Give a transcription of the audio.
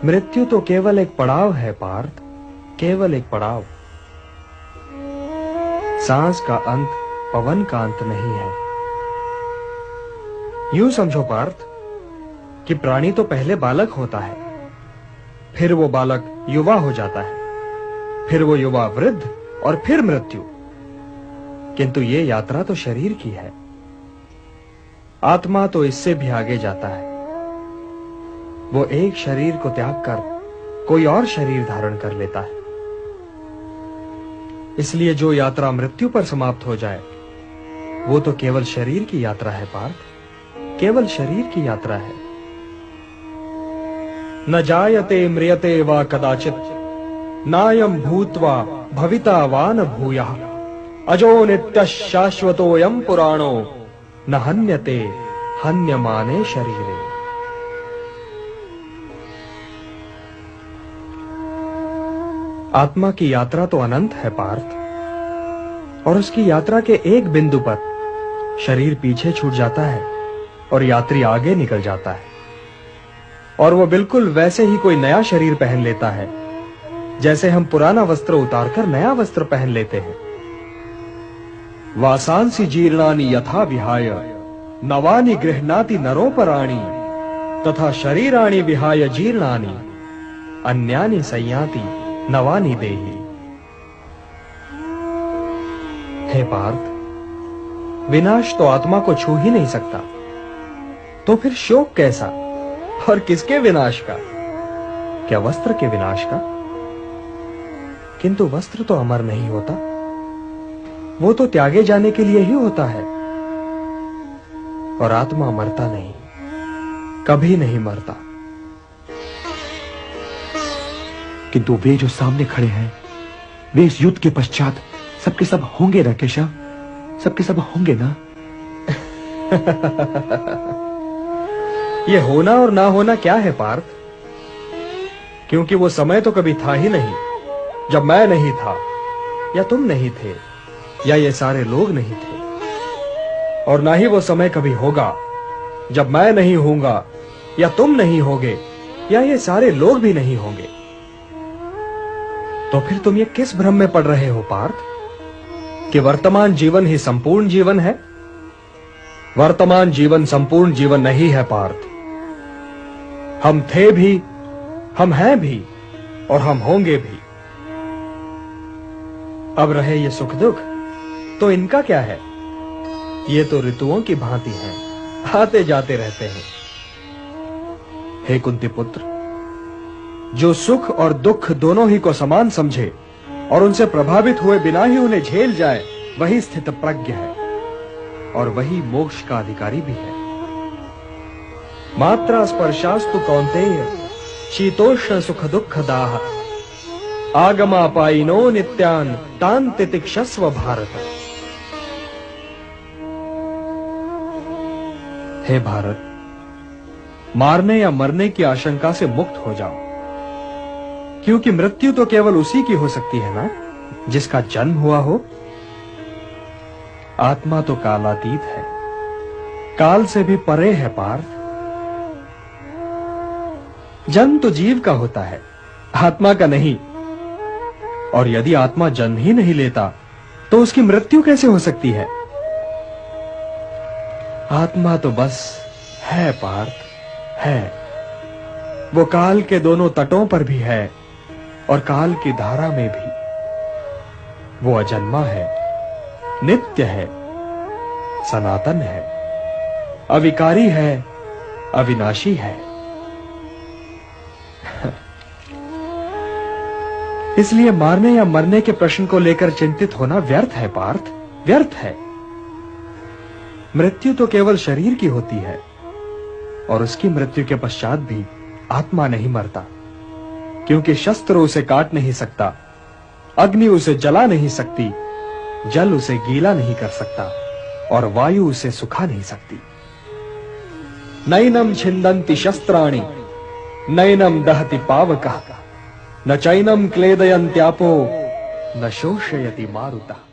मृत्यु तो केवल एक पड़ाव है पार्थ, केवल एक पड़ाव। सांस का अंत पवन का अंत नहीं है। यूं समझो पार्थ कि प्राणी तो पहले बालक होता है, फिर वो बालक युवा हो जाता है, फिर वो युवा वृद्ध और फिर मृत्यु। किंतु ये यात्रा तो शरीर की है। आत्मा तो इससे भी आगे जाता है। वो एक शरीर को त्याग कर कोई और शरीर धारण कर लेता है। इसलिए जो यात्रा मृत्यु पर समाप्त हो जाए वो तो केवल शरीर की यात्रा है पार्थ, केवल शरीर की यात्रा है। न जायते म्रियते वा कदाचित नायं भूत्वा भविता वा न भूयः अजो नित्यः शाश्वतोऽयं पुराणो न हन्यते हन्यमाने शरीरे। आत्मा की यात्रा तो अनंत है पार्थ, और उसकी यात्रा के एक बिंदु पर शरीर पीछे छूट जाता है और यात्री आगे निकल जाता है, और वो बिल्कुल वैसे ही कोई नया शरीर पहन लेता है जैसे हम पुराना वस्त्र उतारकर नया वस्त्र पहन लेते हैं। वासांसि जीर्णानि यथा विहाय नवानि गृह्णाति नरोपराणि तथा शरीराणि विहाय जीर्णानि अन्यानि संयाति नवानि देहि। हे पार्थ, विनाश तो आत्मा को छू ही नहीं सकता, तो फिर शोक कैसा? और किसके विनाश का? क्या वस्त्र के विनाश का? किंतु वस्त्र तो अमर नहीं होता, वो तो त्यागे जाने के लिए ही होता है। और आत्मा मरता नहीं, कभी नहीं मरता। किंतु वे जो सामने खड़े हैं, वे इस युद्ध के पश्चात सबके सब होंगे ना केशव? सबके सब होंगे ना? ये होना और ना होना क्या है पार्थ? क्योंकि वो समय तो कभी था ही नहीं जब मैं नहीं था, या तुम नहीं थे, या ये सारे लोग नहीं थे। और ना ही वो समय कभी होगा जब मैं नहीं होऊंगा, या तुम नहीं होगे, या ये सारे लोग भी नहीं होंगे। तो फिर तुम ये किस भ्रम में पड़ रहे हो पार्थ कि वर्तमान जीवन ही संपूर्ण जीवन है? वर्तमान जीवन संपूर्ण जीवन नहीं है पार्थ। हम थे भी, हम हैं भी, और हम होंगे भी। अब रहे ये सुख दुख, तो इनका क्या है? ये तो ऋतुओं की भांति हैं, आते जाते रहते हैं। हे कुंती पुत्र, जो सुख और दुख दोनों ही को समान समझे और उनसे प्रभावित हुए बिना ही उन्हें झेल जाए, वही स्थित प्रज्ञ है और वही मोक्ष का अधिकारी भी है। मात्रा स्पर्शास्तु कौन्तेय शीतोष्ण सुख दुख दाह आगमापायिनो नित्यान तान तितिक्षस्व भारत। हे भारत, मारने या मरने की आशंका से मुक्त हो जाओ, क्योंकि मृत्यु तो केवल उसी की हो सकती है ना जिसका जन्म हुआ हो। आत्मा तो कालातीत है, काल से भी परे है पार्थ। जन्म तो जीव का होता है, आत्मा का नहीं। और यदि आत्मा जन्म ही नहीं लेता तो उसकी मृत्यु कैसे हो सकती है? आत्मा तो बस है पार्थ, है। वो काल के दोनों तटों पर भी है और काल की धारा में भी। वो अजन्मा है, नित्य है, सनातन है, अविकारी है, अविनाशी है। इसलिए मारने या मरने के प्रश्न को लेकर चिंतित होना व्यर्थ है पार्थ, व्यर्थ है। मृत्यु तो केवल शरीर की होती है, और उसकी मृत्यु के पश्चात भी आत्मा नहीं मरता, क्योंकि शस्त्र उसे काट नहीं सकता, अग्नि उसे जला नहीं सकती, जल उसे गीला नहीं कर सकता, और वायु उसे सुखा नहीं सकती। नैनम छिन्दन्ति शस्त्राणि नैनम दहति पावकः न चैनम क्लेदयन्त्यापो न शोषयति मारुतः।